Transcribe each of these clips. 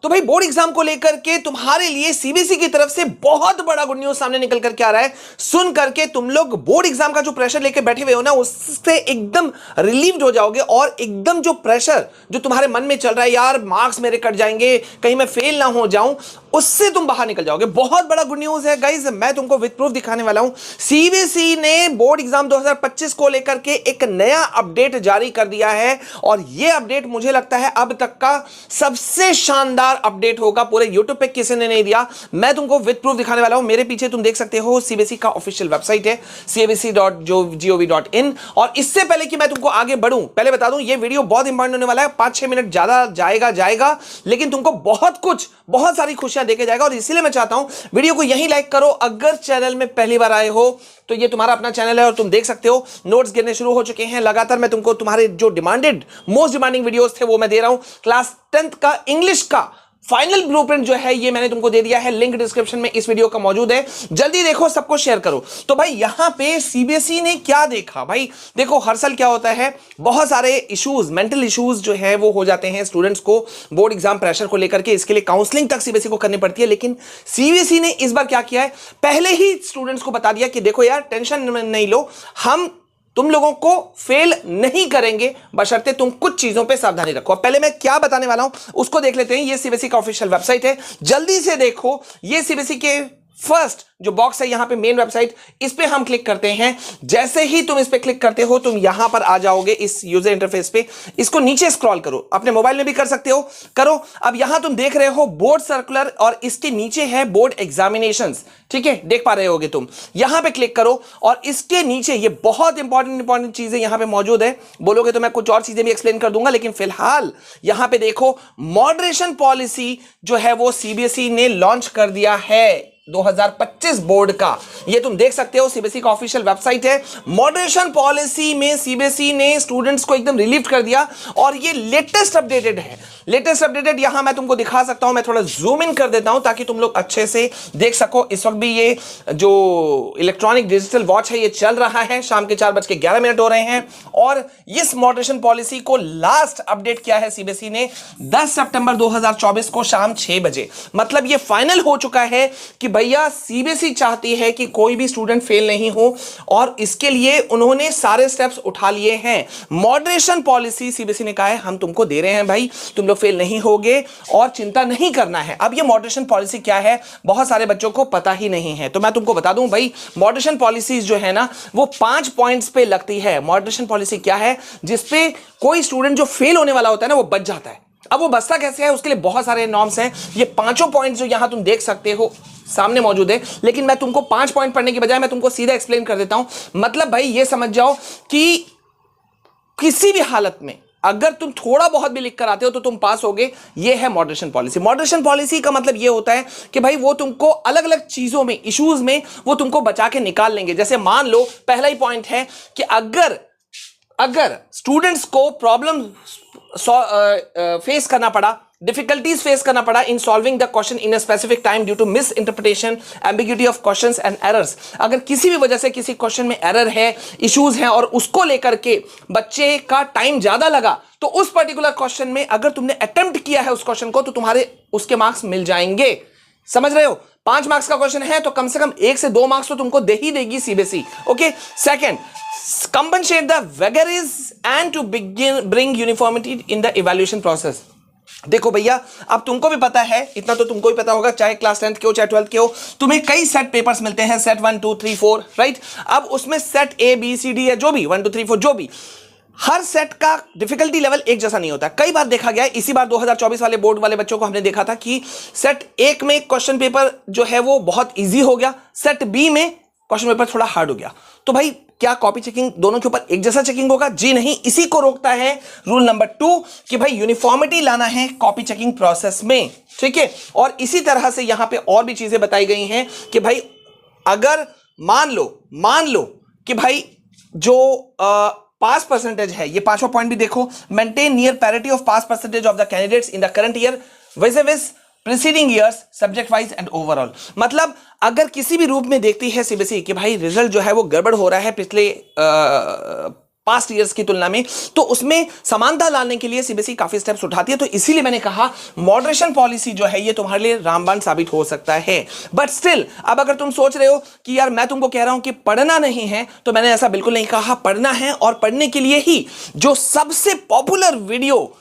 तो भाई board exam को लेकर के तुम्हारे लिए सीबीएसई की तरफ से बहुत बड़ा गुड न्यूज सामने निकल करके आ रहा है। सुन करके तुम लोग बोर्ड एग्जाम का जो प्रेशर लेके बैठे हुए हो ना, उससे एकदम रिलीव्ड हो जाओगे और एकदम जो प्रेशर जो तुम्हारे मन में चल रहा है, यार मार्क्स मेरे कट जाएंगे, कहीं मैं फेल ना हो जाऊं, उससे तुम बाहर निकल जाओगे। बहुत बड़ा गुड न्यूज है गाइस, मैं तुमको विद प्रूफ दिखाने वाला हूं। सीबीएसई ने बोर्ड एग्जाम 2025 को लेकर के एक नया अपडेट जारी कर दिया है और यह अपडेट मुझे लगता है अब तक का सबसे शानदार अपडेट होगा। पूरे यूट्यूब पे किसी ने नहीं दिया। मैं तुमको विद प्रूफ दिखाने वाला हूं। मेरे पीछे तुम देख सकते हो सीबीएसई का ऑफिशियल वेबसाइट है cbse.gov.in। और इससे पहले कि मैं तुमको आगे बढ़ूं, पहले बता दूं, यह वीडियो बहुत इंपॉर्टेंट होने वाला है। 5-6 मिनट ज्यादा जाएगा, लेकिन तुमको बहुत सारी खुशियां देके जाएगा। और इसीलिए मैं चाहता हूं वीडियो को यहीं लाइक करो। अगर चैनल में पहली बार आए हो तो ये तुम्हारा अपना चैनल है और तुम देख सकते हो नोट्स गिरने शुरू हो चुके हैं लगातार। मैं तुमको तुम्हारे जो मोस्ट डिमांडिंग वीडियोस थे वो मैं दे रहा हूं। क्लास 10th का इंग्लिश का फाइनल ब्लूप्रिंट जो है ये मैंने तुमको दे दिया है, लिंक डिस्क्रिप्शन में इस वीडियो का मौजूद है। जल्दी देखो, सबको शेयर करो। तो भाई यहां पे सीबीएसई ने क्या देखा, भाई देखो हर साल क्या होता है, बहुत सारे इश्यूज, मेंटल इश्यूज जो है वो हो जाते हैं स्टूडेंट्स को बोर्ड एग्जाम प्रेशर को लेकर के। इसके लिए काउंसलिंग तक सीबीएसई को करनी पड़ती है। लेकिन सीबीएसई ने इस बार क्या किया है, पहले ही स्टूडेंट्स को बता दिया कि देखो यार टेंशन नहीं लो, हम तुम लोगों को फेल नहीं करेंगे, बशर्ते तुम कुछ चीजों पे सावधानी रखो। पहले मैं क्या बताने वाला हूं उसको देख लेते हैं। ये सीबीएसई का ऑफिशियल वेबसाइट है, जल्दी से देखो। ये सीबीएसई के फर्स्ट जो बॉक्स है यहां पे मेन वेबसाइट, इस पे हम क्लिक करते हैं। जैसे ही तुम इस पे क्लिक करते हो तुम यहां पर आ जाओगे इस यूजर इंटरफेस पे। इसको नीचे स्क्रॉल करो, अपने मोबाइल में भी कर सकते हो, करो। अब यहां तुम देख रहे हो बोर्ड सर्कुलर और इसके नीचे है बोर्ड एग्जामिनेशंस, ठीक है, देख पा रहे होगे तुम। यहां पे क्लिक करो और इसके नीचे ये बहुत इंपॉर्टेंट चीजें यहां पे मौजूद है। बोलोगे तो मैं कुछ और चीजें भी एक्सप्लेन कर दूंगा, लेकिन फिलहाल यहां पे देखो मॉडरेशन पॉलिसी जो है वो सीबीएसई ने लॉन्च कर दिया है 2025 बोर्ड का। ये तुम देख सकते हो, सीबीएसई का ऑफिशियल वेबसाइट है। मॉडरेशन पॉलिसी में सीबीएसई ने स्टूडेंट्स को एकदम रिलीव कर दिया और ये लेटेस्ट अपडेटेड है। यहां मैं तुमको दिखा सकता हूं, मैं थोड़ा जूम इन कर देता हूं ताकि तुम लोग अच्छे से देख सको। इस वक्त भी ये जो इलेक्ट्रॉनिक डिजिटल वॉच है ये चल रहा है, शाम के 4:11 हो रहे हैं। और इस मॉडरेशन पॉलिसी को लास्ट अपडेट किया है सीबीएसई ने 10 सितंबर 2024 को शाम 6 बजे। मतलब ये फाइनल हो चुका है कि भैया सीबीएसई चाहती है कि कोई भी स्टूडेंट फेल नहीं हो और इसके लिए उन्होंने सारे स्टेप्स उठा लिए हैं। मॉडरेशन पॉलिसी सीबीएसई ने कहा है हम तुमको दे रहे हैं भाई, तुम लोग फेल नहीं होगे और चिंता नहीं करना है। अब ये मॉडरेशन पॉलिसी क्या है, बहुत सारे बच्चों को पता ही नहीं है, तो मैं तुमको बता दूं भाई। मॉडरेशन पॉलिसीज जो है ना वो 5 पॉइंट्स पे लगती है। मॉडरेशन पॉलिसी क्या है, जिसपे कोई स्टूडेंट जो फेल होने वाला होता है ना वो बच जाता है। अब वो बचता कैसे है, उसके लिए बहुत सारे नॉर्म्स हैं। ये 5 पॉइंट्स जो यहां तुम देख सकते हो सामने मौजूद है, लेकिन मैं तुमको 5 पॉइंट पढ़ने की बजाय मैं तुमको सीधा एक्सप्लेन कर देता हूं। मतलब भाई ये समझ जाओ कि किसी भी हालत में अगर तुम थोड़ा बहुत भी लिख कर आते हो तो तुम पास होगे। ये है मॉडरेशन पॉलिसी। मॉडरेशन पॉलिसी का मतलब ये होता है कि भाई वो तुमको अलग अलग चीजों में, इश्यूज में वो तुमको बचा के निकाल लेंगे। जैसे मान लो पहला ही पॉइंट है कि अगर स्टूडेंट्स को प्रॉब्लम फेस करना पड़ा, डिफिकल्टीज फेस करना पड़ा in solving the question in a specific time due to misinterpretation, ambiguity of questions and errors. अगर किसी भी वजह से किसी क्वेश्चन में एरर है, इश्यूज हैं और उसको लेकर के बच्चे का टाइम ज्यादा लगा, तो उस पर्टिकुलर क्वेश्चन में अगर तुमने अटेम्प्ट किया है उस क्वेश्चन को तो तुम्हारे उसके मार्क्स मिल जाएंगे। समझ रहे हो? 5 मार्क्स का क्वेश्चन है तो कम से कम 1 से 2 मार्क्स तो तुमको दे ही देगी CBSE. Okay, second, compensate the vagaries and to bring uniformity in the evaluation process। देखो भैया, अब तुमको भी पता है, इतना तो तुमको भी पता होगा, चाहे क्लास 10th के हो चाहे 12th के हो, तुम्हें कई सेट पेपर्स मिलते हैं, सेट 1 2 3 4, राइट। अब उसमें set A B C D है, जो भी 1 2 3 4 जो भी, हर सेट का डिफिकल्टी लेवल एक जैसा नहीं होता। कई बार देखा गया है, इसी बार 2024 वाले बोर्ड वाले बच्चों को हमने देखा था कि सेट 1 में क्वेश्चन पेपर जो है वो बहुत ईजी हो गया, सेट B में क्वेश्चन पेपर थोड़ा हार्ड हो गया। तो भाई क्या कॉपी चेकिंग दोनों के ऊपर एक जैसा चेकिंग होगा? जी नहीं। इसी को रोकता है रूल नंबर 2 कि भाई यूनिफॉर्मिटी लाना है कॉपी चेकिंग प्रोसेस में, ठीक है। और इसी तरह से यहां पे और भी चीजें बताई गई हैं कि भाई अगर मान लो कि भाई जो पास परसेंटेज है, ये 5वां पॉइंट भी देखो, maintain near parity of pass percentage of the candidates in the current year विज़ preceding years subject wise and overall. मतलब अगर किसी भी रूप में देखती है सीबीएसई कि भाई रिजल्ट जो है वो गड़बड़ हो रहा है पिछले पास्ट ईयर्स की तुलना में, तो उसमें समानता लाने के लिए सीबीएसई काफी स्टेप्स उठाती है। तो इसीलिए मैंने कहा मॉडरेशन पॉलिसी जो है ये तुम्हारे लिए रामबाण साबित हो सकता है। बट स्टिल अब अगर तुम सोच रहे हो कि यार मैं तुमको कह रहा हूं कि पढ़ना नहीं है, तो मैंने ऐसा बिल्कुल नहीं कहा। पढ़ना है, और पढ़ने के लिए ही जो सबसे पॉपुलर वीडियो,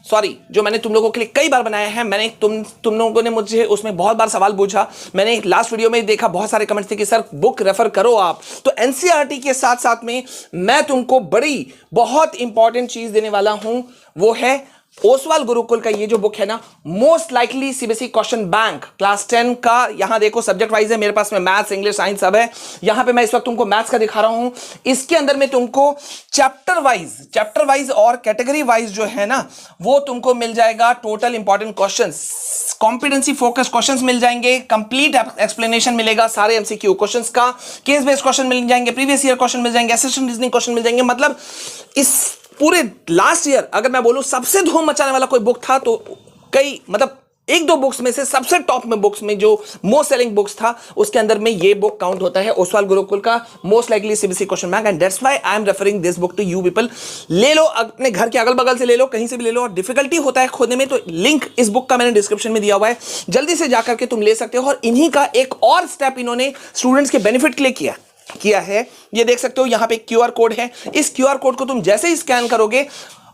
सॉरी, जो मैंने तुम लोगों के लिए कई बार बनाया है, मैंने तुम लोगों ने मुझे उसमें बहुत बार सवाल पूछा, मैंने लास्ट वीडियो में देखा बहुत सारे कमेंट्स थे कि सर बुक रेफर करो आप। तो एनसीईआरटी के साथ साथ में मैं तुमको बड़ी बहुत इंपॉर्टेंट चीज देने वाला हूं, वो है ओसवाल गुरुकुल का ये जो बुक है ना, most likely CBSE question bank class 10 का। यहां देखो सब्जेक्ट वाइज है, मेरे पास में मैथ्स, इंग्लिश, साइंस सब है। यहां पे मैं इस वक्त तुमको मैथ्स का दिखा रहा हूं। इसके अंदर में तुमको चैप्टर वाइज और कैटेगरी वाइज जो है ना, वो तुमको मिल जाएगा total important questions, competency focus questions मिल जाएंगे, कंप्लीट एक्सप्लेनेशन मिलेगा सारे एमसीक्यू क्वेश्चंस का, केस बेस्ड क्वेश्चन मिल जाएंगे, प्रीवियस ईयर क्वेश्चन मिल जाएंगे, असिस्टेंट रीजनिंग क्वेश्चन मिल जाएंगे। मतलब इस पूरे लास्ट ईयर अगर मैं बोलूं सबसे धूम मचाने वाला कोई बुक था, तो कई मतलब एक दो बुक्स में से सबसे टॉप में बुक्स में जो मोस्ट सेलिंग बुक्स था, उसके अंदर में ये बुक काउंट होता है, ओसवाल गुरुकुल का most likely CBSE question bank. And that's why I am referring this book to you people. ले लो, अपने घर के अगल बगल से ले लो, कहीं से भी ले लो। और डिफिकल्टी होता है खोने में, तो लिंक इस बुक का मैंने डिस्क्रिप्शन में दिया हुआ है, जल्दी से जाकर के तुम ले सकते हो। और इन्हीं का एक और स्टेप इन्होंने स्टूडेंट्स के बेनिफिट के लिए किया है। ये देख सकते हो यहां पे क्यूआर कोड है, इस क्यूआर कोड को तुम जैसे ही स्कैन करोगे,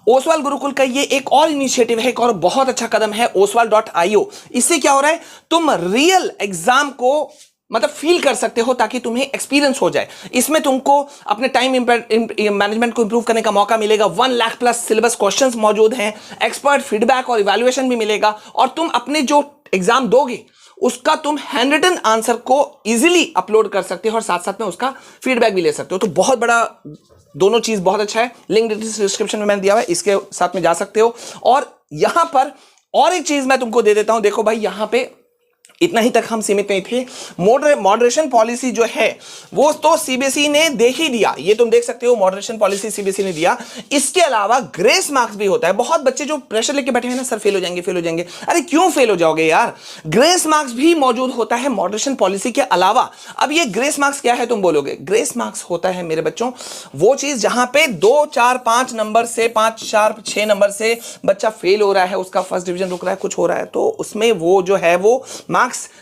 ओसवाल गुरुकुल का ये एक और इनिशिएटिव है, एक और बहुत अच्छा कदम है oswal.io। इससे क्या हो रहा है, तुम रियल एग्जाम को मतलब फील कर सकते हो, ताकि तुम्हें एक्सपीरियंस हो जाए। इसमें तुमको अपने टाइम मैनेजमेंट को इंप्रूव करने का मौका मिलेगा। 1 लाख प्लस सिलेबस क्वेश्चंस मौजूद हैं, एक्सपर्ट फीडबैक और इवैल्यूएशन भी मिलेगा, और तुम अपने जो एग्जाम दोगे उसका तुम हैंड रिटन आंसर को इजीली अपलोड कर सकते हो, और साथ साथ में उसका फीडबैक भी ले सकते हो। तो बहुत बड़ा दोनों चीज बहुत अच्छा है। लिंक डिस्क्रिप्शन में मैंने दिया हुआ है, इसके साथ में जा सकते हो। और यहां पर और एक चीज मैं तुमको दे देता हूं, देखो भाई यहां पे इतना ही तक हम सीमित नहीं थे। मॉडरेशन पॉलिसी जो है वो तो सीबीएसई ने दे ही दिया, ये तुम देख सकते हो, मॉडरेशन पॉलिसी सीबीएसई ने दिया। इसके अलावा ग्रेस मार्क्स भी होता है। बहुत बच्चे जो प्रेशर लेके बैठे हैं ना, सर फेल हो जाएंगे। अरे क्यों फेल हो जाओगे यार, ग्रेस मार्क्स भी मौजूद होता है मॉडरेशन पॉलिसी के अलावा। अब ये ग्रेस मार्क्स क्या है तुम बोलोगे, ग्रेस मार्क्स होता है मेरे बच्चों वो चीज जहां पे 2, 4, 5 नंबर से 5, 4, 6 नंबर से बच्चा फेल हो रहा है, उसका फर्स्ट डिवीजन रुक रहा है, कुछ हो रहा है, तो उसमें वो जो है वो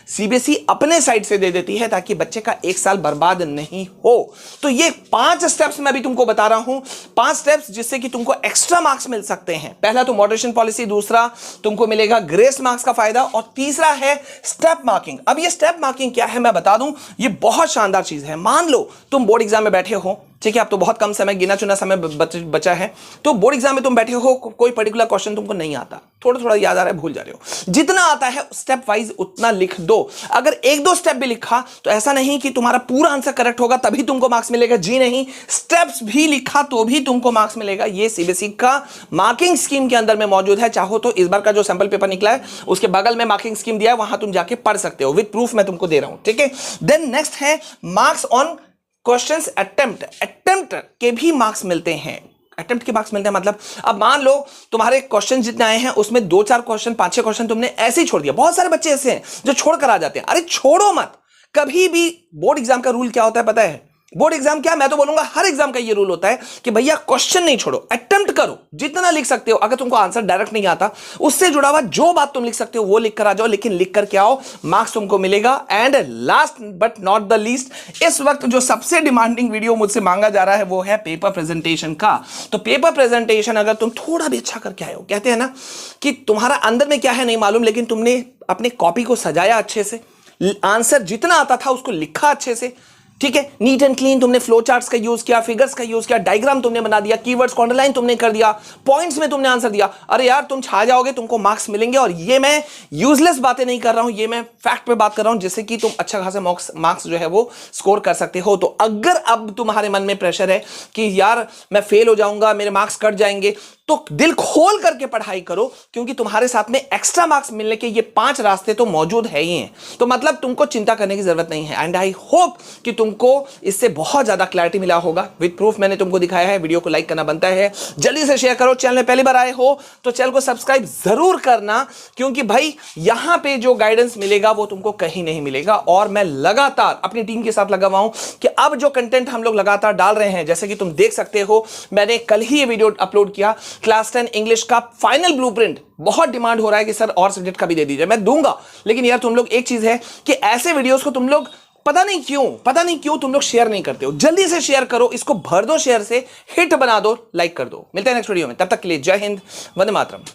सीबीएसई अपने साइड से दे देती है, ताकि बच्चे का एक साल बर्बाद नहीं हो। तो ये 5 स्टेप्स मैं भी तुमको बता रहा हूं, 5 स्टेप्स जिससे कि तुमको एक्स्ट्रा मार्क्स मिल सकते हैं। पहला तो मॉडरेशन पॉलिसी, दूसरा तुमको मिलेगा ग्रेस मार्क्स का फायदा, और तीसरा है स्टेप मार्किंग। अब ये स्टेप मार्किंग क्या है मैं बता दूं, ये बहुत शानदार चीज है। मान लो तुम बोर्ड एग्जाम में बैठे हो, ठीक है, अब तो बहुत कम समय, गिना चुना समय बचा है, तो बोर्ड एग्जाम में तुम बैठे हो, कोई पर्टिकुलर क्वेश्चन तुमको नहीं आता, थोड़ा थोड़ा याद आ रहा है, भूल जा रहे हो, जितना आता है स्टेप वाइज उतना लिख दो। अगर 1-2 स्टेप भी लिखा तो ऐसा नहीं कि तुम्हारा पूरा आंसर करेक्ट होगा तभी तुमको मार्क्स मिलेगा, जी नहीं, स्टेप्स भी लिखा तो भी तुमको मार्क्स मिलेगा। ये सीबीएसई का मार्किंग स्कीम के अंदर में मौजूद है। चाहो तो इस बार का जो सैंपल पेपर निकला है उसके बगल में मार्किंग स्कीम दिया है, वहां तुम जाके पढ़ सकते हो, विद प्रूफ मैं तुमको दे रहा हूं, ठीक है। देन नेक्स्ट है मार्क्स ऑन क्वेश्चंस अटेम्प्ट के भी मार्क्स मिलते हैं। अटेम्प्ट के मार्क्स मिलते हैं मतलब, अब मान लो तुम्हारे क्वेश्चन जितने आए हैं उसमें 2-4 क्वेश्चन, 5-6 क्वेश्चन तुमने ऐसे ही छोड़ दिया। बहुत सारे बच्चे ऐसे हैं जो छोड़कर आ जाते हैं। अरे छोड़ो मत, कभी भी बोर्ड एग्जाम का रूल क्या होता है पता है, बोर्ड एग्जाम क्या, मैं तो बोलूंगा हर एग्जाम का ये रूल होता है कि भैया क्वेश्चन नहीं छोड़ो, अटेम्प्ट करो, जितना लिख सकते हो। अगर तुमको आंसर डायरेक्ट नहीं आता, उससे जुड़ा हुआ जो बात तुम लिख सकते हो वो लिख कर आ जाओ, लेकिन लिख कर क्या आओ, मार्क्स तुमको मिलेगा। And last but not the least, इस वक्त जो सबसे डिमांडिंग वीडियो मुझसे मांगा जा रहा है वो है पेपर प्रेजेंटेशन का। तो पेपर प्रेजेंटेशन अगर तुम थोड़ा भी अच्छा करके आए हो, कहते हैं ना कि तुम्हारा अंदर में क्या है नहीं मालूम, लेकिन तुमने अपने कॉपी को सजाया अच्छे से, आंसर जितना आता था उसको लिखा अच्छे से, ठीक है, नीट एंड क्लीन, तुमने फ्लो चार्ट्स का यूज किया, फिगर्स का यूज किया, डायग्राम तुमने बना दिया, कीवर्ड्स को अंडरलाइन तुमने कर दिया, पॉइंट्स में तुमने आंसर दिया, अरे यार तुम छा जाओगे, तुमको मार्क्स मिलेंगे। और ये मैं यूजलेस बातें नहीं कर रहा हूं, ये मैं फैक्ट पे बात कर रहा हूं, जिससे कि तुम अच्छा खासा मार्क्स जो है वो स्कोर कर सकते हो। तो अगर अब तुम्हारे मन में प्रेशर है कि यार मैं फेल हो जाऊंगा, मेरे मार्क्स कट जाएंगे, तो दिल खोल करके पढ़ाई करो, क्योंकि तुम्हारे साथ में एक्स्ट्रा मार्क्स मिलने के ये 5 रास्ते तो मौजूद है ही हैं। तो मतलब तुमको चिंता करने की जरूरत नहीं है। एंड आई होप कि तुमको इससे बहुत ज्यादा क्लैरिटी मिला होगा। विद प्रूफ मैंने तुमको दिखाया है। वीडियो को लाइक करना बनता है, जल्दी से शेयर करो। चैनल में पहली बार आए हो तो चैनल को सब्सक्राइब जरूर करना, क्योंकि भाई यहां पे जो गाइडेंस मिलेगा वो तुमको कहीं नहीं मिलेगा। और मैं लगातार अपनी टीम के साथ लगा हुआ हूं कि अब जो कंटेंट हम लोग लगातार डाल रहे हैं, जैसे कि तुम देख सकते हो, मैंने कल ही ये वीडियो अपलोड किया क्लास 10 इंग्लिश का फाइनल ब्लूप्रिंट। बहुत डिमांड हो रहा है कि सर और सब्जेक्ट का भी दे दीजिए। मैं दूंगा, लेकिन यार तुम लोग, एक चीज है कि ऐसे वीडियोस को तुम लोग पता नहीं क्यों तुम लोग शेयर नहीं करते हो। जल्दी से शेयर करो, इसको भर दो शेयर से, हिट बना दो, लाइक कर दो। मिलते हैं नेक्स्ट वीडियो में, तब तक के लिए जय हिंद, वंदे मातरम।